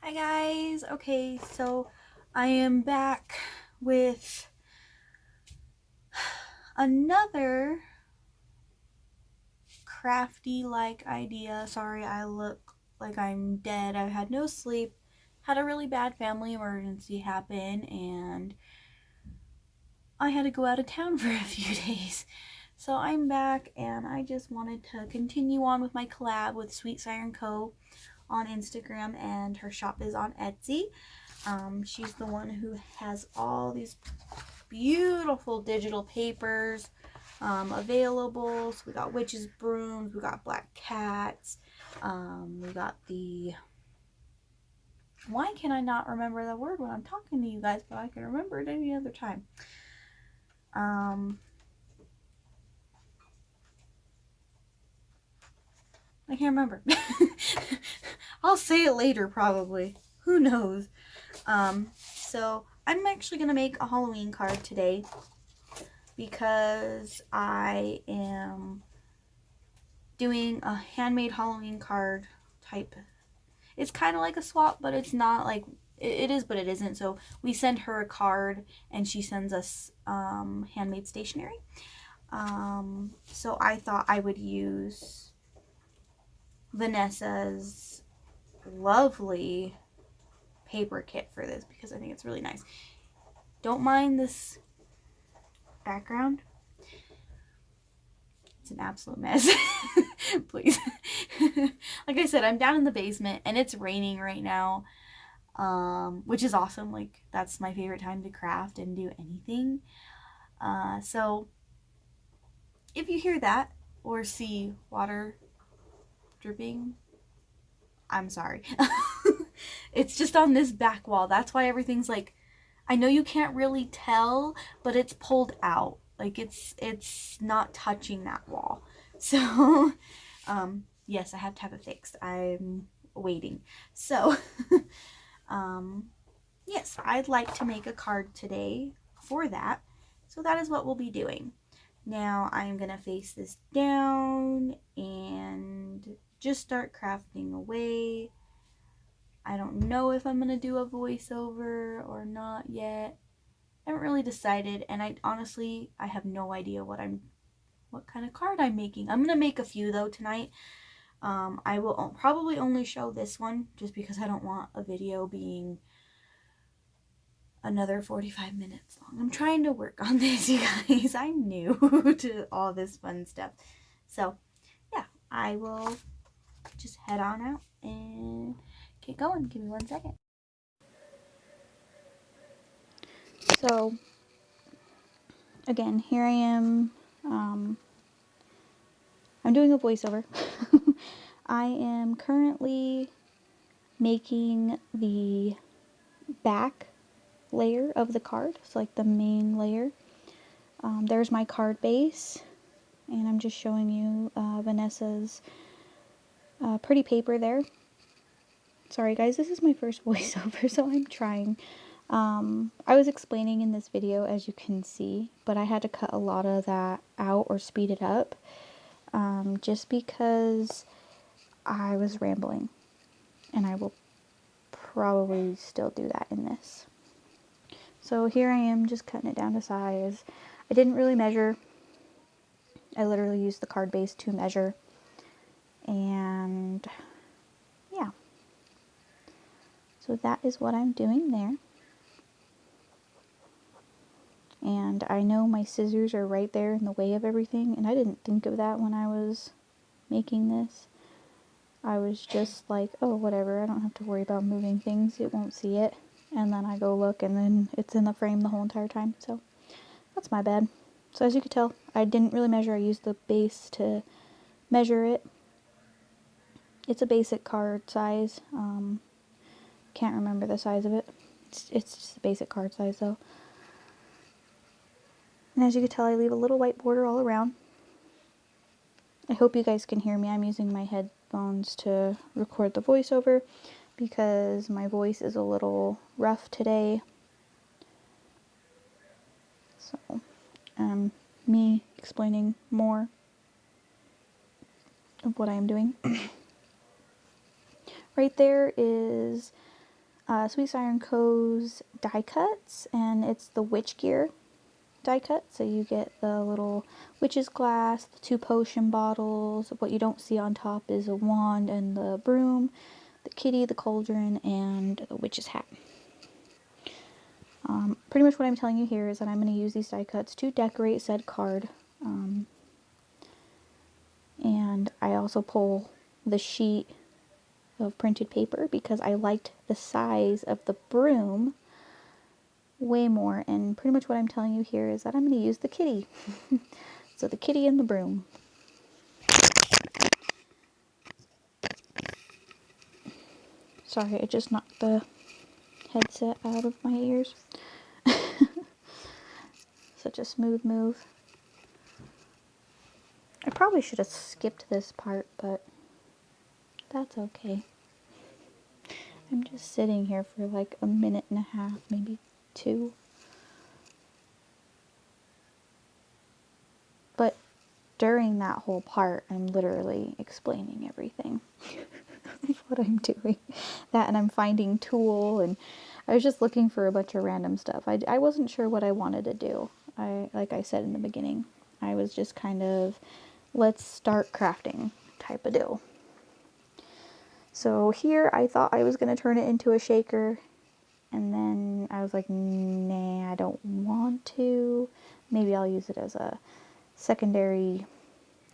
Hi guys. Okay, so I am back with another crafty like idea. Sorry, I look like I'm dead. I had no sleep. Had a really bad family emergency happen and I had to go out of town for a few days. So I'm back and I just wanted to continue on with my collab with Sweet Siren Co on Instagram, and her shop is on Etsy. She's the one who has all these beautiful digital papers available. So we got witches brooms, we got black cats, we got the, why can I not remember the word when I'm talking to you guys, but I can remember it any other time. I can't remember. I'll say it later probably. Who knows? So I'm actually gonna make a Halloween card today because I am doing a handmade Halloween card type. It's kind of like a swap, but it's not like it is, but it isn't. So we send her a card and she sends us handmade stationery. So I thought I would use Vanessa's lovely paper kit for this because I think it's really nice. Don't mind this background. It's an absolute mess. Please. Like I said, I'm down in the basement and it's raining right now, which is awesome. Like, that's my favorite time to craft and do anything. So if you hear that or see water dripping, I'm sorry. It's just on this back wall. That's why everything's like, I know you can't really tell, but it's pulled out. Like it's not touching that wall. So, yes, I have to have it fixed. I'm waiting. So, yes, I'd like to make a card today for that. So that is what we'll be doing. Now I'm gonna face this down and just start crafting away. I don't know if I'm gonna do a voiceover or not yet. I haven't really decided, and I have no idea what kind of card I'm making. I'm gonna make a few though tonight. I will probably only show this one just because I don't want a video being another 45 minutes long. I'm trying to work on this, you guys. I'm new to all this fun stuff. So, yeah, I will just head on out and get going. Give me 1 second. So, again, here I am. I'm doing a voiceover. I am currently making the back layer of the card, so like the main layer. There's my card base, and I'm just showing you Vanessa's pretty paper there. Sorry guys, this is my first voiceover, so I'm trying. I was explaining in this video, as you can see, but I had to cut a lot of that out or speed it up, just because I was rambling, and I will probably still do that in this. So here I am just cutting it down to size. I didn't really measure. I literally used the card base to measure. And yeah. So that is what I'm doing there. And I know my scissors are right there in the way of everything, and I didn't think of that when I was making this. I was just like, oh, whatever, I don't have to worry about moving things, it won't see it. And then I go look, and then it's in the frame the whole entire time, so that's my bad. So as you can tell, I didn't really measure. I used the base to measure it. It's a basic card size. Can't remember the size of it. It's just a basic card size though. And as you can tell, I leave a little white border all around. I hope you guys can hear me. I'm using my headphones to record the voiceover because my voice is a little rough today. So, me explaining more of what I am doing. Right there is Sweet Siren Co's die cuts, and it's the witch gear die cut. So you get the little witch's glass, the 2 potion bottles. What you don't see on top is a wand and the broom, the kitty, the cauldron, and the witch's hat. Pretty much what I'm telling you here is that I'm going to use these die cuts to decorate said card. And I also pull the sheet of printed paper because I liked the size of the broom way more. And pretty much what I'm telling you here is that I'm going to use the kitty. So the kitty and the broom. Sorry, I just knocked the headset out of my ears. Such a smooth move. I probably should have skipped this part, but that's okay. I'm just sitting here for like a minute and a half, maybe 2. But during that whole part, I'm literally explaining everything. What I'm doing. That, and I'm finding tulle, and I was just looking for a bunch of random stuff. I wasn't sure what I wanted to do. Like I said in the beginning, I was just kind of, let's start crafting type of deal. So here I thought I was going to turn it into a shaker, and then I was like, nah, I don't want to. Maybe I'll use it as a secondary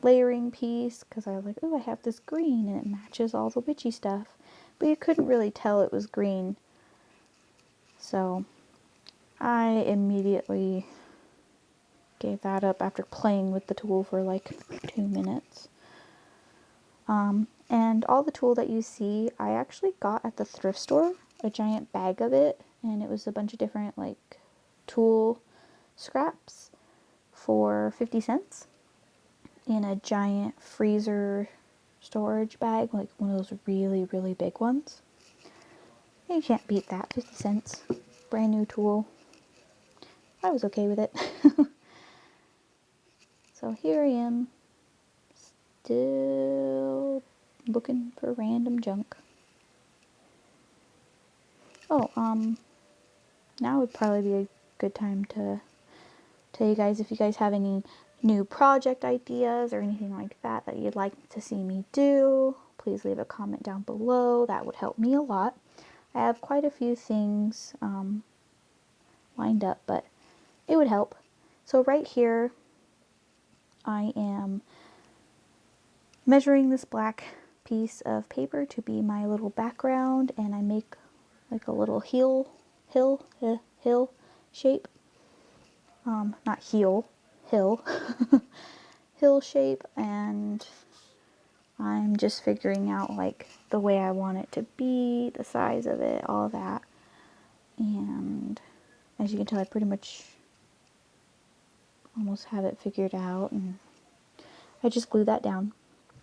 layering piece, because I was like, oh, I have this green and it matches all the witchy stuff. But you couldn't really tell it was green. So I immediately gave that up after playing with the tulle for like 2 minutes. And all the tulle that you see, I actually got at the thrift store, a giant bag of it, and it was a bunch of different like tulle scraps for 50 cents in a giant freezer storage bag, like one of those really, really big ones. You can't beat that, 50 cents, brand new tulle. I was okay with it. So here I am, still looking for random junk. Oh, now would probably be a good time to tell you guys if you guys have any new project ideas or anything like that that you'd like to see me do. Please leave a comment down below. That would help me a lot. I have quite a few things lined up, but it would help. So right here, I am measuring this black piece of paper to be my little background, and I make like a little hill shape. Not heel, hill. Hill shape, and I'm just figuring out like the way I want it to be, the size of it, all that. And as you can tell, I pretty much almost have it figured out, and I just glue that down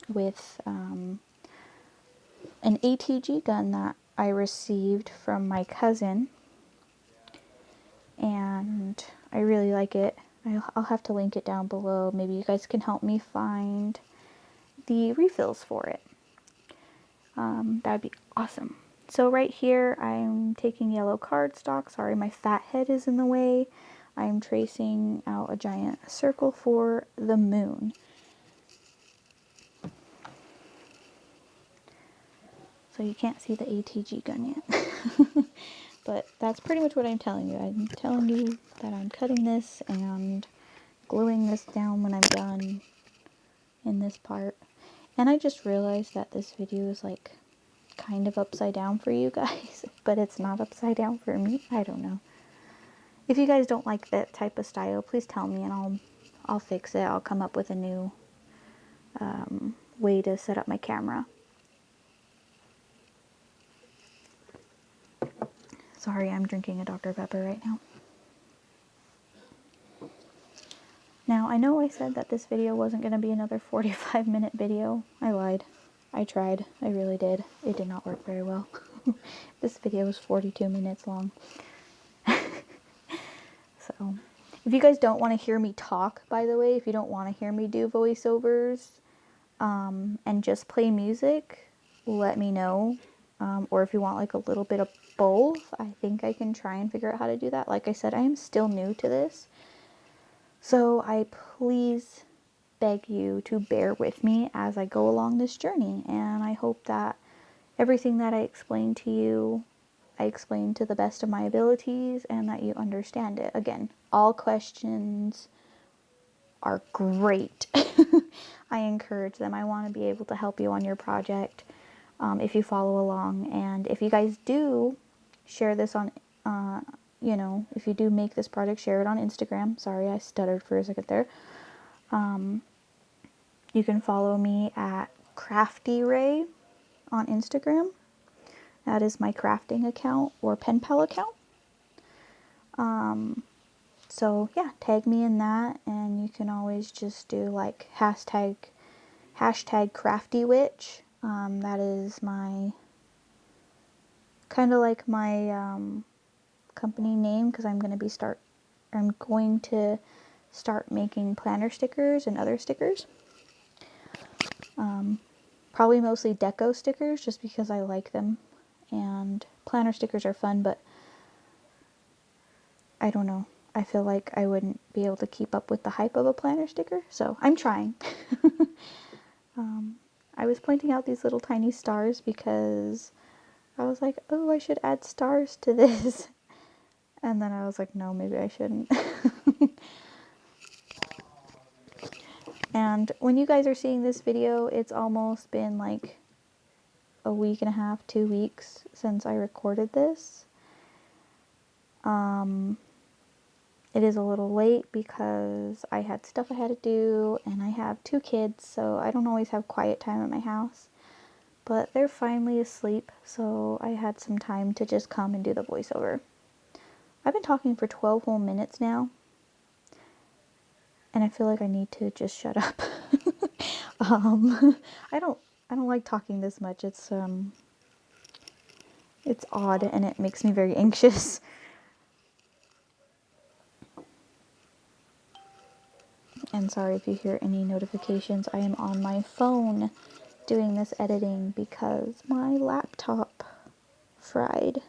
with an ATG gun that I received from my cousin, and I really like it. I'll have to link it down below. Maybe you guys can help me find the refills for it. That'd be awesome. So right here, I'm taking yellow cardstock. Sorry, my fat head is in the way. I'm tracing out a giant circle for the moon. So you can't see the ATG gun yet. But that's pretty much what I'm telling you. I'm telling you that I'm cutting this and gluing this down when I'm done in this part. And I just realized that this video is like kind of upside down for you guys, but it's not upside down for me. I don't know. If you guys don't like that type of style, please tell me and I'll fix it. I'll come up with a new way to set up my camera. Sorry, I'm drinking a Dr. Pepper right now. Now, I know I said that this video wasn't going to be another 45-minute video. I lied. I tried. I really did. It did not work very well. This video was 42 minutes long. So, if you guys don't want to hear me talk, by the way, if you don't want to hear me do voiceovers and just play music, let me know. or if you want like a little bit of both, I think I can try and figure out how to do that. Like I said, I am still new to this, so I please beg you to bear with me as I go along this journey, and I hope that everything that I explain to you, I explain to the best of my abilities, and that you understand it. Again, all questions are great. I encourage them. I want to be able to help you on your project if you follow along. And if you guys do share this on, if you do make this project, share it on Instagram. Sorry, I stuttered for a second there. You can follow me at Crafty Ray on Instagram. That is my crafting account or pen pal account. So yeah, tag me in that, and you can always just do like hashtag crafty witch. That is my kind of like my company name, because I'm going to start making planner stickers and other stickers. Probably mostly deco stickers, just because I like them, and planner stickers are fun, but I don't know. I feel like I wouldn't be able to keep up with the hype of a planner sticker, so I'm trying. I was pointing out these little tiny stars because I was like, oh, I should add stars to this. And then I was like, no, maybe I shouldn't. And when you guys are seeing this video, it's almost been like a week and a half, 2 weeks since I recorded this. It is a little late because I had stuff I had to do, and I have 2 kids, so I don't always have quiet time at my house. But they're finally asleep, so I had some time to just come and do the voiceover. I've been talking for 12 whole minutes now, and I feel like I need to just shut up. I don't like talking this much. It's odd, and it makes me very anxious. And sorry if you hear any notifications. I am on my phone doing this editing because my laptop fried.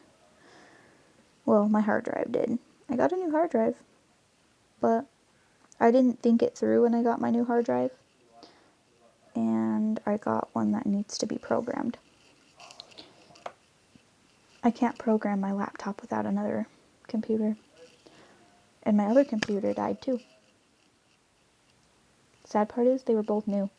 Well, my hard drive did. I got a new hard drive, but I didn't think it through when I got my new hard drive, and I got one that needs to be programmed. I can't program my laptop without another computer, and my other computer died too. Sad part is they were both new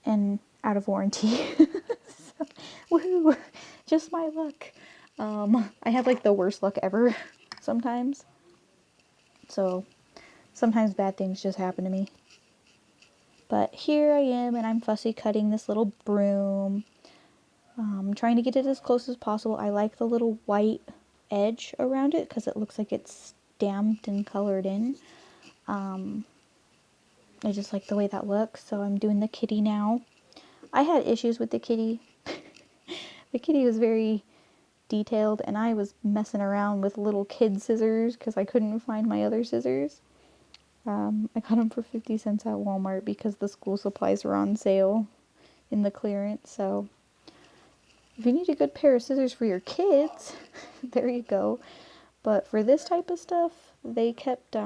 and out of warranty. So, woohoo! Just my luck. I have like the worst luck ever sometimes. So sometimes bad things just happen to me. But here I am, and I'm fussy cutting this little broom. Trying to get it as close as possible. I like the little white edge around it because it looks like it's stamped and colored in. I just like the way that looks, so I'm doing the kitty now. I had issues with the kitty. The kitty was very detailed, and I was messing around with little kid scissors because I couldn't find my other scissors. I got them for 50 cents at Walmart because the school supplies were on sale in the clearance. So if you need a good pair of scissors for your kids, there you go. But for this type of stuff, they kept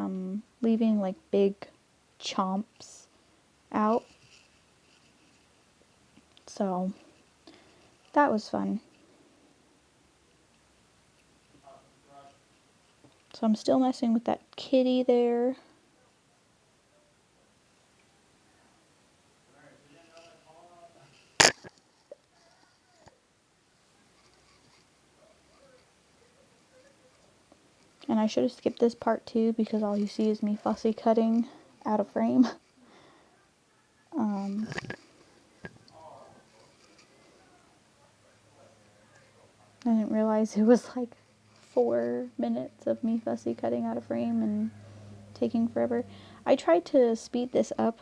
leaving like big chomps out. So that was fun. So I'm still messing with that kitty there. And I should have skipped this part too, because all you see is me fussy cutting out of frame. I didn't realize it was like 4 minutes of me fussy cutting out of frame and taking forever. I tried to speed this up,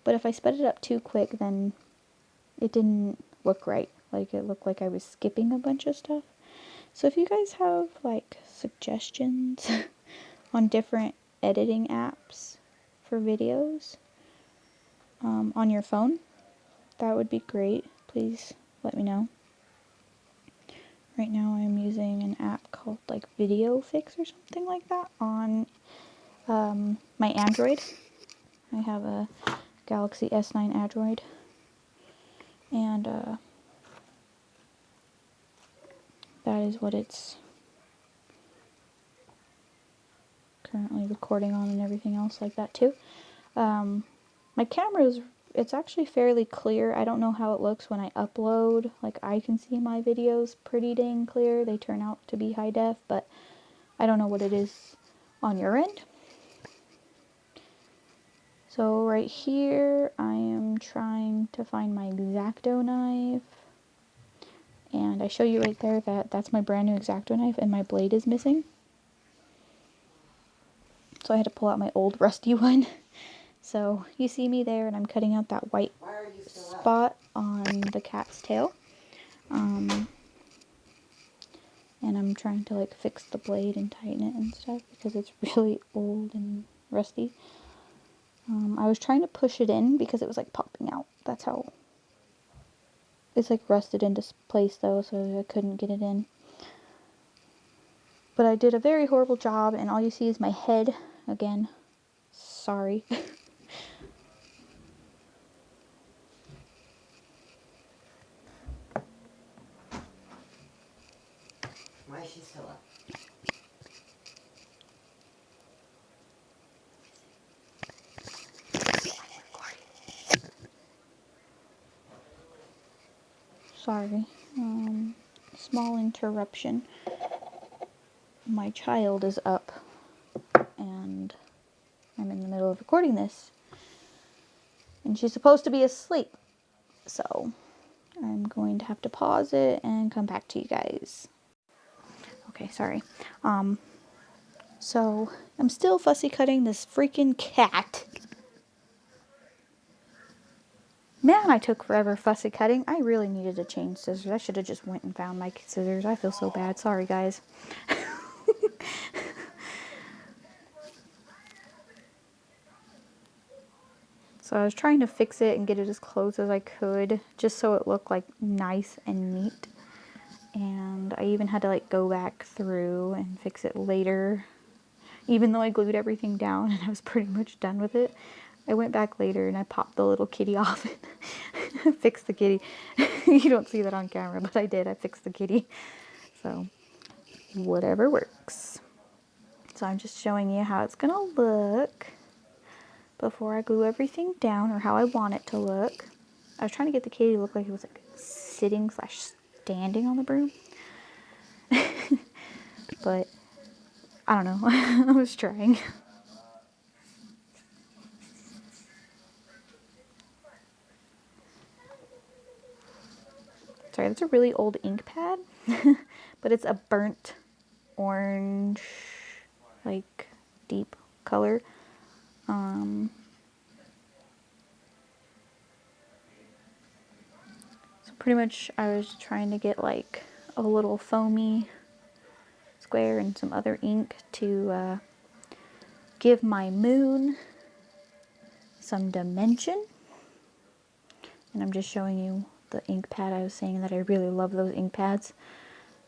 but if I sped it up too quick, then it didn't look right. Like, it looked like I was skipping a bunch of stuff. So if you guys have like suggestions on different editing apps for videos on your phone, that would be great. Please let me know. Right now I'm using an app called like Video Fix or something like that on my Android. I have a Galaxy S9 Android, and that is what it's currently recording on and everything else like that too. My camera is, it's actually fairly clear. I don't know how it looks when I upload. Like, I can see my videos pretty dang clear. They turn out to be high def, but I don't know what it is on your end. So right here, I am trying to find my X-Acto knife. And I show you right there that that's my brand new X-Acto knife and my blade is missing. So I had to pull out my old rusty one. So you see me there, and I'm cutting out that white spot on the cat's tail. And I'm trying to like fix the blade and tighten it and stuff because it's really old and rusty. I was trying to push it in because it was like popping out. That's how it's like rusted into place though, so I couldn't get it in. But I did a very horrible job, and all you see is my head again. Sorry. Why is she still up? Sorry. Small interruption. My child is up, and I'm in the middle of recording this, and she's supposed to be asleep. So I'm going to have to pause it and come back to you guys. Okay, sorry. So I'm still fussy cutting this freaking cat. Man, I took forever fussy cutting. I really needed to change scissors. I should have just went and found my scissors. I feel so bad. Sorry, guys. So I was trying to fix it and get it as close as I could, just so it looked like nice and neat. And I even had to like go back through and fix it later. Even though I glued everything down and I was pretty much done with it, I went back later and I popped the little kitty off and fixed the kitty. You don't see that on camera, but I did. I fixed the kitty. So, whatever works. So I'm just showing you how it's going to look before I glue everything down, or how I want it to look. I was trying to get the kitty to look like it was like sitting / standing on the broom. But I don't know. I was trying. Sorry, that's a really old ink pad, but it's a burnt orange, like deep color. So pretty much I was trying to get like a little foamy square and some other ink to give my moon some dimension. And I'm just showing you the ink pad. I was saying that I really love those ink pads,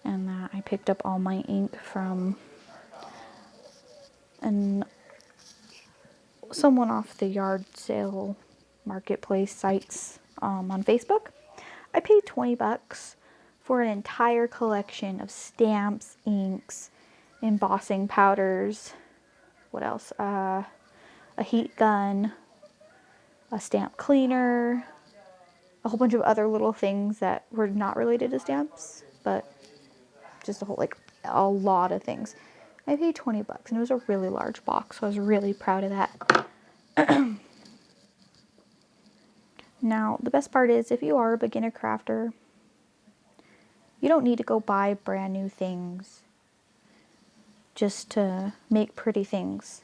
and that I picked up all my ink from someone off the yard sale marketplace sites on Facebook. I paid 20 bucks for an entire collection of stamps, inks, embossing powders, what else? A heat gun, a stamp cleaner, a whole bunch of other little things that were not related to stamps, but just a lot of things. I paid 20 bucks, and it was a really large box, so I was really proud of that. Now, the best part is, if you are a beginner crafter, you don't need to go buy brand new things just to make pretty things.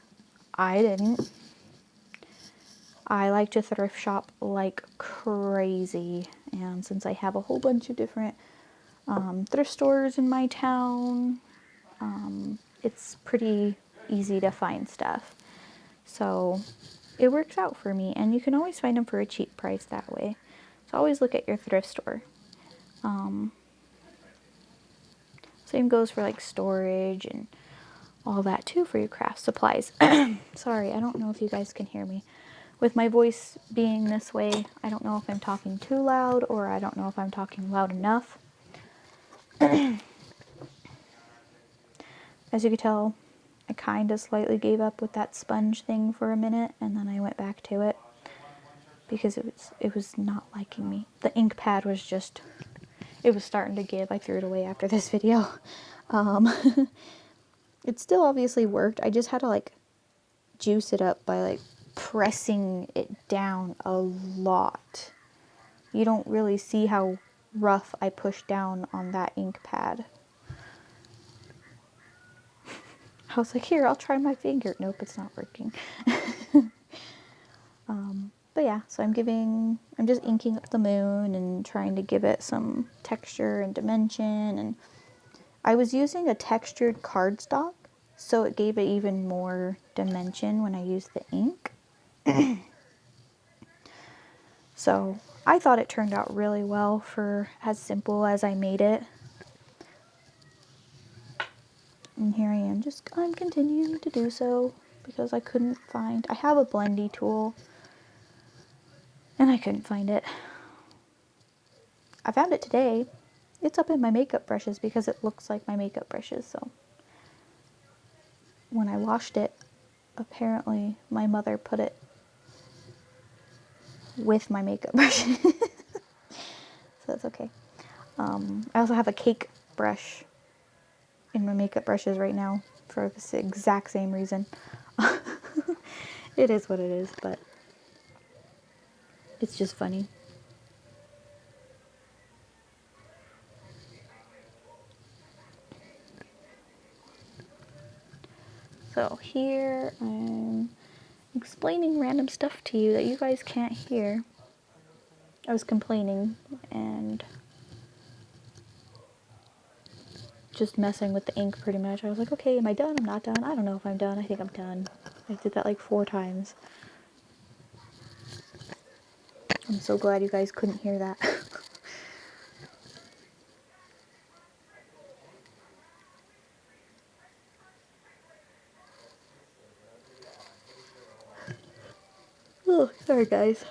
I didn't. I like to thrift shop like crazy, and since I have a whole bunch of different thrift stores in my town, it's pretty easy to find stuff. So it works out for me, and you can always find them for a cheap price that way. So always look at your thrift store. Same goes for like storage and all that too for your craft supplies. Sorry, I don't know if you guys can hear me. With my voice being this way, I don't know if I'm talking too loud or I don't know if I'm talking loud enough. As you can tell, I kind of slightly gave up with that sponge thing for a minute, and then I went back to it because it was not liking me. The ink pad was just, it was starting to give. I threw it away after this video. It still obviously worked. I just had to like juice it up by like pressing it down a lot. You don't really see how rough I push down on that ink pad. I was like, here, I'll try my finger. Nope, it's not working. But yeah, so I'm just inking up the moon and trying to give it some texture and dimension. And I was using a textured cardstock, so it gave it even more dimension when I used the ink. So I thought it turned out really well for as simple as I made it. And here I am, I'm continuing to do so because I have a blendy tool and I couldn't find it. I found it today. It's up in my makeup brushes because it looks like my makeup brushes. So when I washed it, apparently my mother put it with my makeup brushes. So that's okay. I also have a cake brush in my makeup brushes right now for this exact same reason. It is what it is, but it's just funny. So here I'm explaining random stuff to you that you guys can't hear. I was complaining and just messing with the ink pretty much. I was like, okay, am I done? I'm not done. I don't know if I'm done. I think I'm done. I did that like 4 times. I'm so glad you guys couldn't hear that. Oh, sorry guys.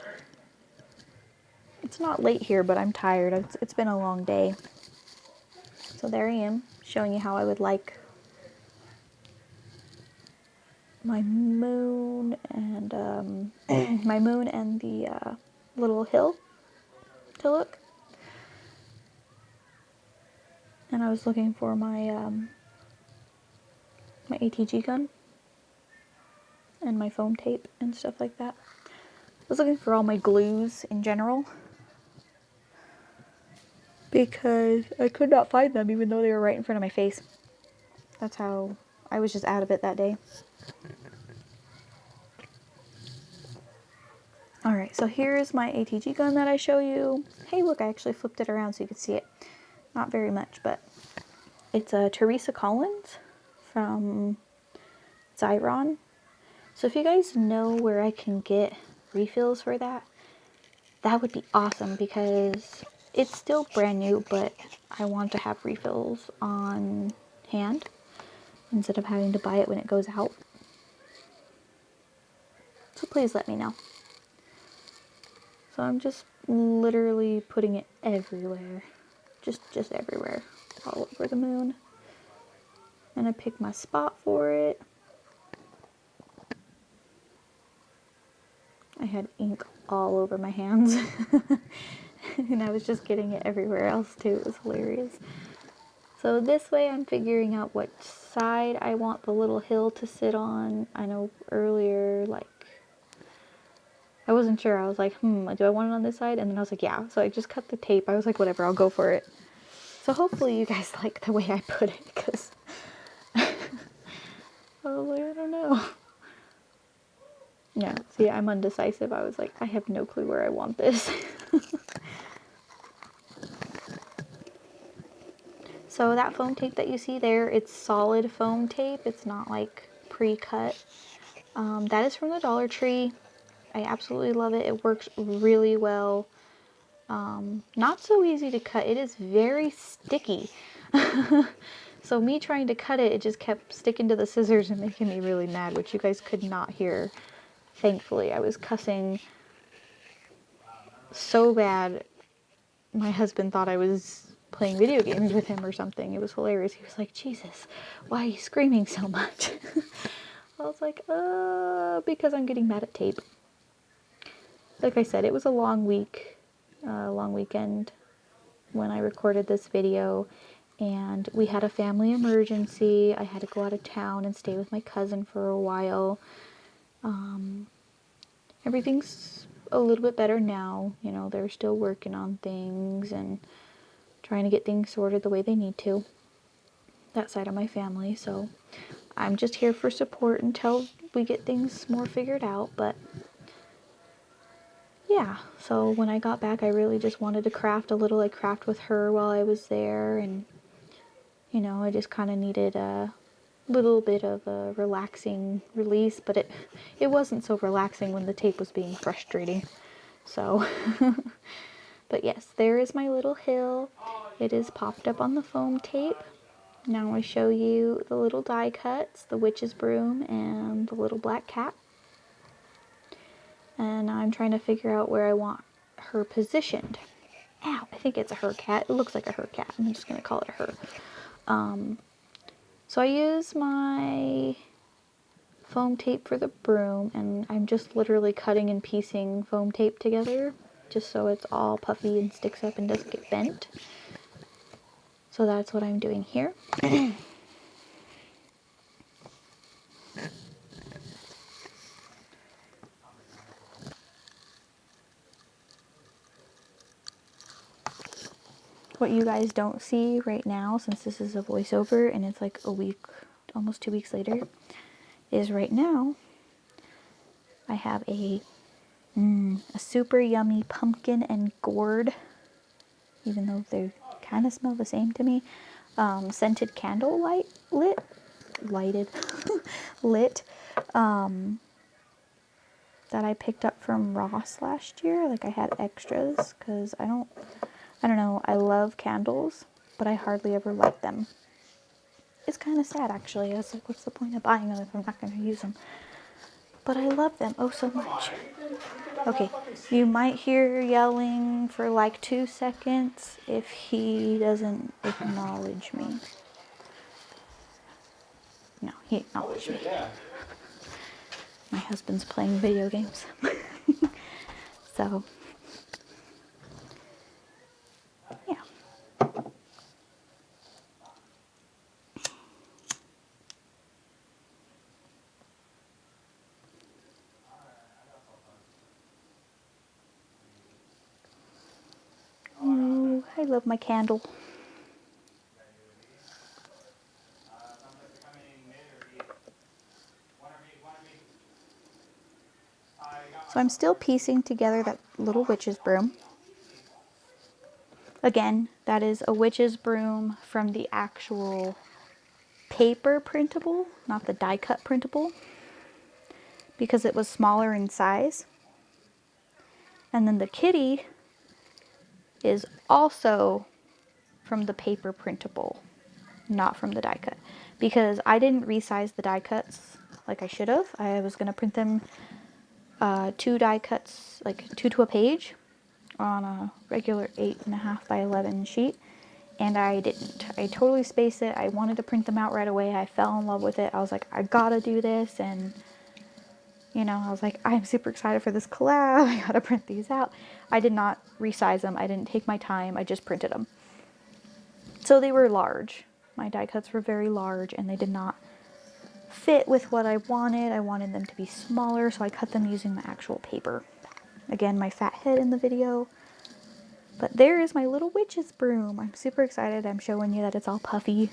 It's not late here, but I'm tired. It's been a long day. So there I am, showing you how I would like my moon and my moon and the little hill to look. And I was looking for my my ATG gun and my foam tape and stuff like that. I was looking for all my glues in general because I could not find them even though they were right in front of my face. That's how I was just out of it that day. Alright, so here's my ATG gun that I show you. Hey look, I actually flipped it around so you could see it. Not very much, but it's a Teresa Collins from Siren. So if you guys know where I can get refills for that, that would be awesome because it's still brand new, but I want to have refills on hand instead of having to buy it when it goes out. So please let me know. So I'm just literally putting it everywhere. Just everywhere. All over the moon. And I pick my spot for it. I had ink all over my hands. And I was just getting it everywhere else too. It was hilarious. So this way I'm figuring out what side I want the little hill to sit on. I know earlier, like, I wasn't sure. I was like, do I want it on this side? And then I was like, yeah. So I just cut the tape. I was like, whatever, I'll go for it. So hopefully you guys like the way I put it, because I was like, I don't know. Yeah, see, I'm undecisive. I was like, I have no clue where I want this. So that foam tape that you see there, it's solid foam tape. It's not like pre-cut. That is from the Dollar Tree. I absolutely love it. It works really well. Not so easy to cut. It is very sticky. So me trying to cut it, it just kept sticking to the scissors and making me really mad, which you guys could not hear. Thankfully, I was cussing so bad. My husband thought I was playing video games with him or something. It was hilarious. He was like, Jesus, why are you screaming so much? I was like, because I'm getting mad at tape. Like I said, it was a long week, long weekend when I recorded this video, and we had a family emergency. I had to go out of town and stay with my cousin for a while. Everything's a little bit better now. You know, they're still working on things and trying to get things sorted the way they need to. That side of my family, so I'm just here for support until we get things more figured out. But yeah, so when I got back, I really just wanted to craft a little. I craft with her while I was there, and you know, I just kind of needed a little bit of a relaxing release, but it wasn't so relaxing when the tape was being frustrating. So but yes, there is my little hill. It is popped up on the foam tape. Now I show you the little die cuts, the witch's broom and the little black cat. And I'm trying to figure out where I want her positioned. Ow, I think it's a her cat. It looks like a her cat. I'm just going to call it a her. So I use my foam tape for the broom, and I'm just literally cutting and piecing foam tape together just so it's all puffy and sticks up and doesn't get bent. So that's what I'm doing here. What you guys don't see right now, since this is a voiceover and it's like a week, almost 2 weeks later, is right now I have a super yummy pumpkin and gourd, even though they kind of smell the same to me, scented candle lit that I picked up from Ross last year. Like, I had extras because I don't know, I love candles, but I hardly ever light them. It's kind of sad, actually. I was like, what's the point of buying them if I'm not going to use them? But I love them oh so much. Okay, you might hear yelling for like 2 seconds if he doesn't acknowledge me. No, he acknowledged me. My husband's playing video games. So, yeah. Oh, I love my candle. So I'm still piecing together that little witch's broom. Again, that is a witch's broom from the actual paper printable, not the die cut printable, because it was smaller in size. And then the kitty is also from the paper printable, not from the die cut, because I didn't resize the die cuts like I should have. I was going to print them 2 die cuts, like 2 to a page, on a regular 8.5 by 11 sheet, and I didn't. I totally spaced it. I wanted to print them out right away. I fell in love with it. I was like, I gotta do this, and you know, I was like, I'm super excited for this collab. I gotta print these out. I did not resize them. I didn't take my time. I just printed them. So they were large. My die cuts were very large, and they did not fit with what I wanted. I wanted them to be smaller, so I cut them using the actual paper. Again, my fat head in the video. But there is my little witch's broom. I'm super excited. I'm showing you that it's all puffy.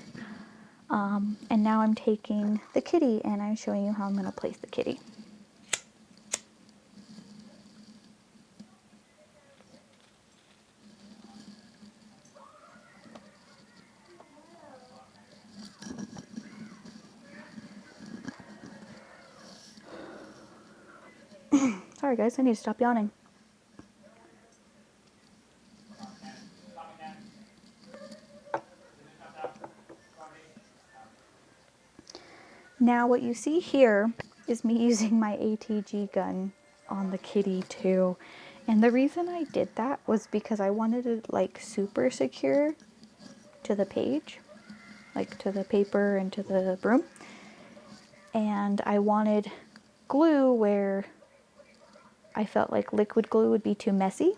And now I'm taking the kitty and I'm showing you how I'm going to place the kitty. Sorry guys, I need to stop yawning. Now what you see here is me using my ATG gun on the kitty too. And the reason I did that was because I wanted it like super secure to the page, like to the paper and to the broom. And I wanted glue where I felt like liquid glue would be too messy.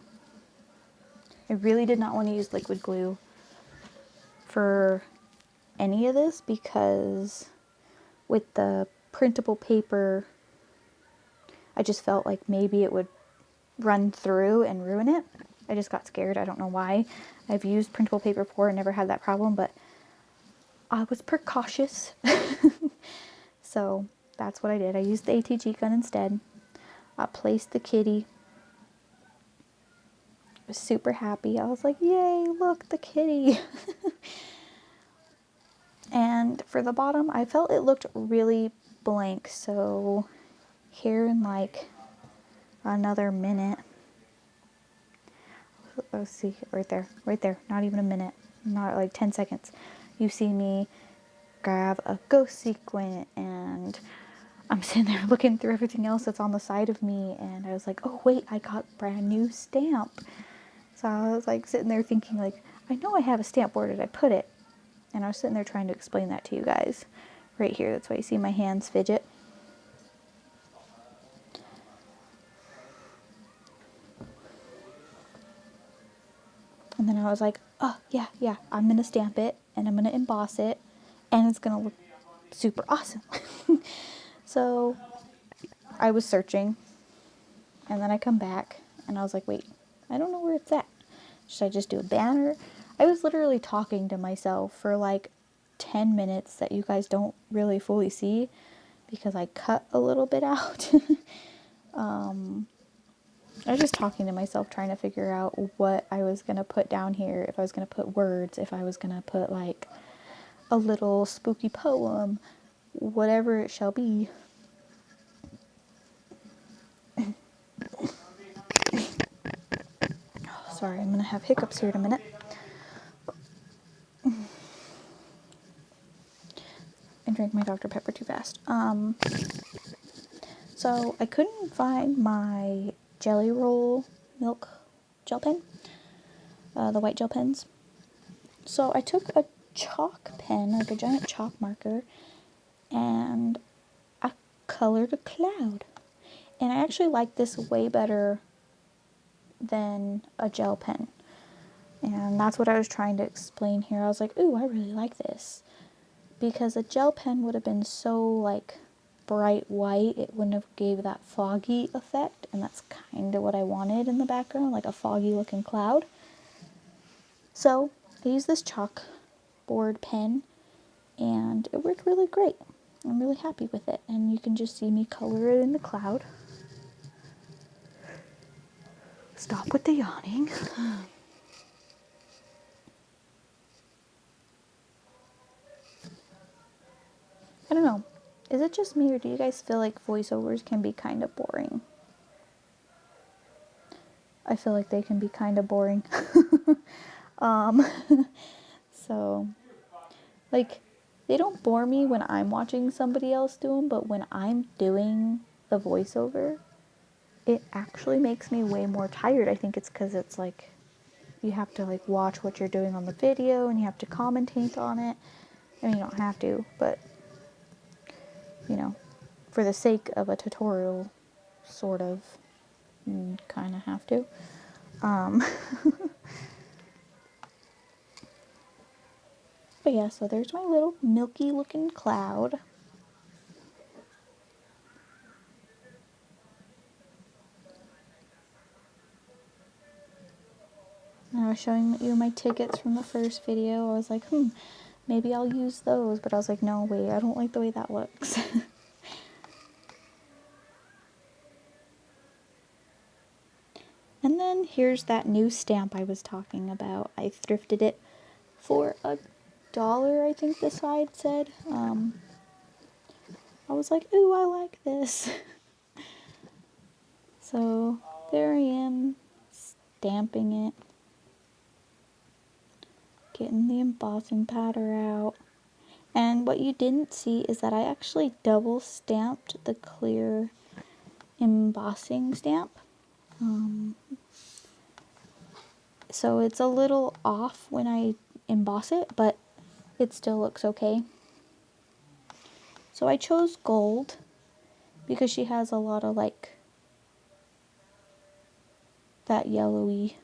I really did not want to use liquid glue for any of this because with the printable paper, I just felt like maybe it would run through and ruin it. I just got scared. I don't know why. I've used printable paper before and never had that problem, but I was precautious. So that's what I did. I used the ATG gun instead. I placed the kitty. I was super happy. I was like, yay, look, the kitty. And for the bottom, I felt it looked really blank. So here in like another minute, let's see, right there, not even a minute, not like 10 seconds, you see me grab a ghost sequin, and I'm sitting there looking through everything else that's on the side of me, and I was like, oh wait, I got brand new stamp. So I was like sitting there thinking like, I know I have a stamp, where did I put it? And I was sitting there trying to explain that to you guys right here. That's why you see my hands fidget. And then I was like, oh yeah, I'm gonna stamp it and I'm gonna emboss it and it's gonna look super awesome. So I was searching, and then I come back and I was like, wait, I don't know where it's at. Should I just do a banner? I was literally talking to myself for like 10 minutes that you guys don't really fully see because I cut a little bit out. I was just talking to myself, trying to figure out what I was going to put down here, if I was going to put words, if I was going to put like a little spooky poem, whatever it shall be. Sorry, I'm going to have hiccups here in a minute. And drink my Dr. Pepper too fast. So I couldn't find my Jelly Roll milk gel pen, the white gel pens. So I took a chalk pen, like a giant chalk marker, and I colored a cloud. And I actually like this way better than a gel pen. And that's what I was trying to explain here. I was like, ooh, I really like this. Because a gel pen would have been so like bright white, it wouldn't have gave that foggy effect, and that's kind of what I wanted in the background, like a foggy looking cloud. So I used this chalkboard pen and it worked really great. I'm really happy with it, and you can just see me color it in the cloud. Stop with the yawning. I don't know. Is it just me, or do you guys feel like voiceovers can be kind of boring? I feel like they can be kind of boring. um, so, like, they don't bore me when I'm watching somebody else do them, but when I'm doing the voiceover, it actually makes me way more tired. I think it's because it's like, you have to like watch what you're doing on the video and you have to commentate on it. I mean, you don't have to, but you know, for the sake of a tutorial, sort of, kind of have to. But yeah, so there's my little milky looking cloud. And I was showing you my tickets from the first video. I was like, maybe I'll use those. But I was like, no, wait, I don't like the way that looks. And then here's that new stamp I was talking about. I thrifted it for $1, I think the side said. I was like, ooh, I like this. So there I am, stamping it, getting the embossing powder out. And what you didn't see is that I actually double stamped the clear embossing stamp. So it's a little off when I emboss it, but it still looks okay. So I chose gold because she has a lot of like that yellowy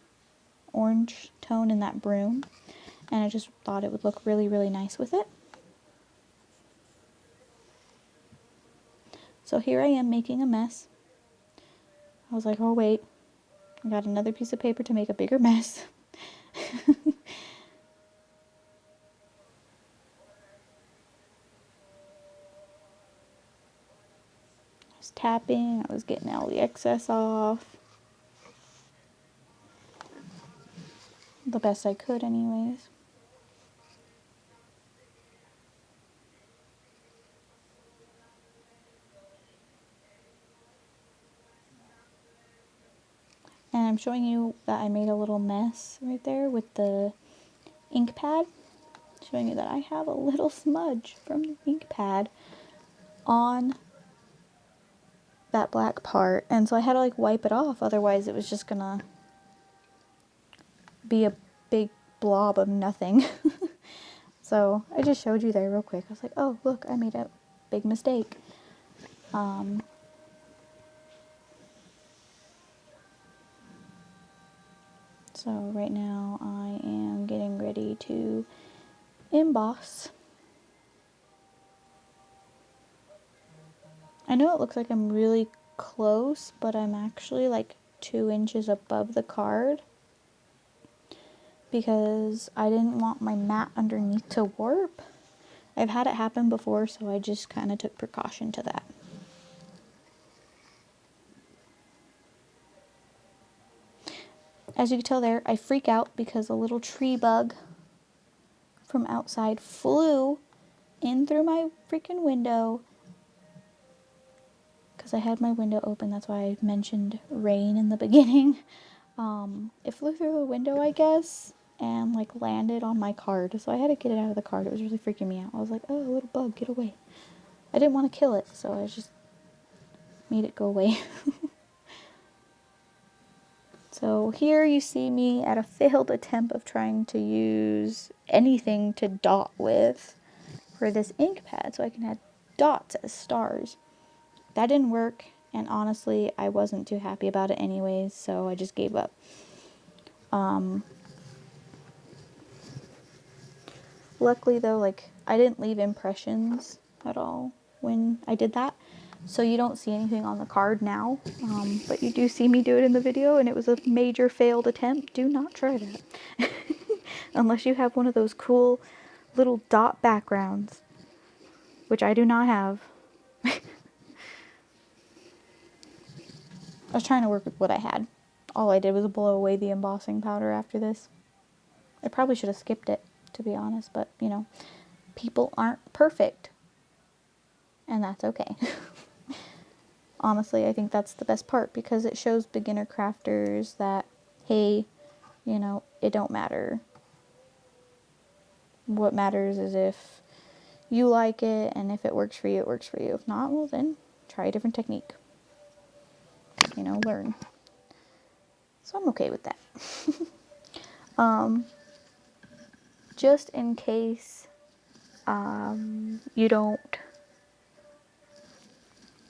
orange tone in that broom, and I just thought it would look really, really nice with it. So here I am making a mess. I was like, oh wait, I got another piece of paper to make a bigger mess. I was tapping, I was getting all the excess off. The best I could anyways. And I'm showing you that I made a little mess right there with the ink pad. Showing you that I have a little smudge from the ink pad on that black part. And so I had to like wipe it off, otherwise it was just gonna be a big blob of nothing. So I just showed you there real quick. I was like, oh look, I made a big mistake. So right now I am getting ready to emboss. I know it looks like I'm really close, but I'm actually like 2 inches above the card because I didn't want my mat underneath to warp. I've had it happen before, so I just kind of took precaution to that. As you can tell there, I freak out because a little tree bug from outside flew in through my freaking window because I had my window open. That's why I mentioned rain in the beginning. It flew through the window, I guess, and like landed on my card. So I had to get it out of the card. It was really freaking me out. I was like, oh, little bug, get away. I didn't want to kill it, so I just made it go away. So here you see me at a failed attempt of trying to use anything to dot with for this ink pad so I can add dots as stars. That didn't work, and honestly I wasn't too happy about it anyways, so I just gave up. Luckily though, like, I didn't leave impressions at all when I did that, so you don't see anything on the card now, but you do see me do it in the video, and it was a major failed attempt. Do not try that. Unless you have one of those cool little dot backgrounds, which I do not have. I was trying to work with what I had. All I did was blow away the embossing powder after this. I probably should have skipped it, to be honest, but, you know, people aren't perfect, and that's okay. Honestly, I think that's the best part, because it shows beginner crafters that, hey, you know, it don't matter. What matters is if you like it, and if it works for you, it works for you. If not, well then, try a different technique. You know, learn. So I'm okay with that. Just in case you don't...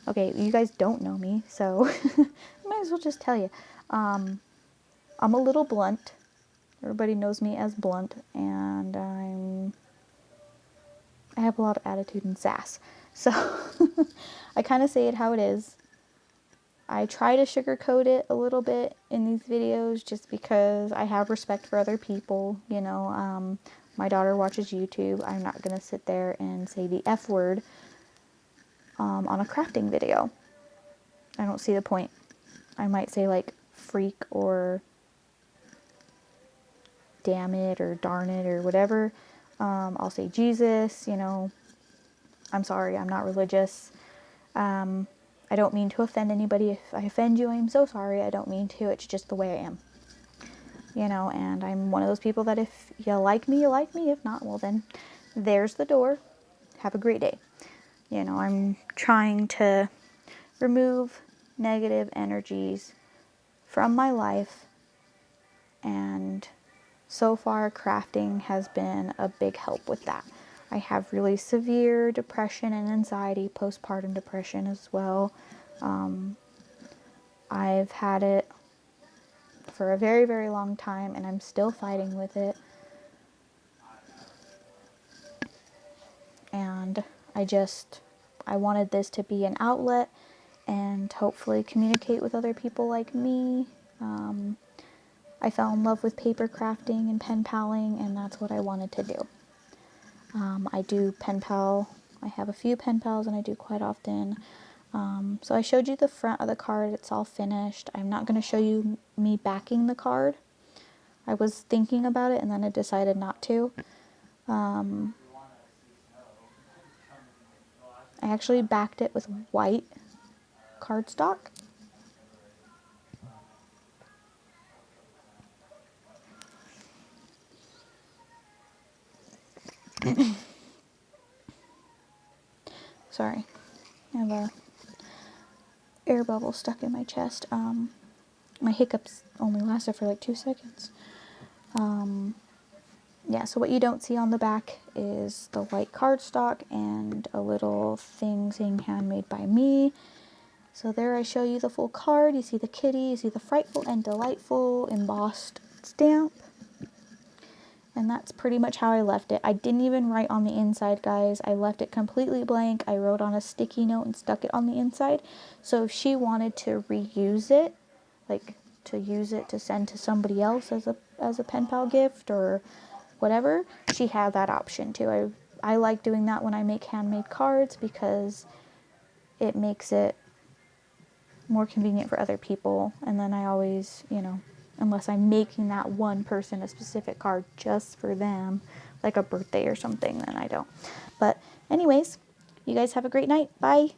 Okay, you guys don't know me, so I might as well just tell you. I'm a little blunt. Everybody knows me as blunt, and I have a lot of attitude and sass. So I kind of say it how it is. I try to sugarcoat it a little bit in these videos just because I have respect for other people. You know, my daughter watches YouTube. I'm not going to sit there and say the F word on a crafting video. I don't see the point. I might say like freak or damn it or darn it or whatever. I'll say Jesus, you know. I'm sorry, I'm not religious. I don't mean to offend anybody. If I offend you, I'm so sorry. I don't mean to. It's just the way I am. You know, and I'm one of those people that if you like me, you like me. If not, well then, there's the door. have a great day. You know, I'm trying to remove negative energies from my life, and so far crafting has been a big help with that. I have really severe depression and anxiety, postpartum depression as well. I've had it for a very, very long time, and I'm still fighting with it. And I wanted this to be an outlet and hopefully communicate with other people like me. I fell in love with paper crafting and pen paling, and that's what I wanted to do. I do pen pal. I have a few pen pals, and I do quite often. So I showed you the front of the card. It's all finished. I'm not going to show you me backing the card. I was thinking about it, and then I decided not to. I actually backed it with white cardstock. Sorry, I have a air bubble stuck in my chest. My hiccups only lasted for like 2 seconds. Yeah, so what you don't see on the back is the white cardstock and a little thing saying handmade by me. So there I show you the full card. You see the kitty, you see the frightful and delightful embossed stamp. And that's pretty much how I left it. I didn't even write on the inside, guys. I left it completely blank. I wrote on a sticky note and stuck it on the inside. So if she wanted to reuse it, like to use it to send to somebody else as a pen pal gift or whatever, she had that option too. I like doing that when I make handmade cards because it makes it more convenient for other people. And then I always, you know, unless I'm making that one person a specific card just for them, like a birthday or something, then I don't. But anyways, you guys have a great night. Bye.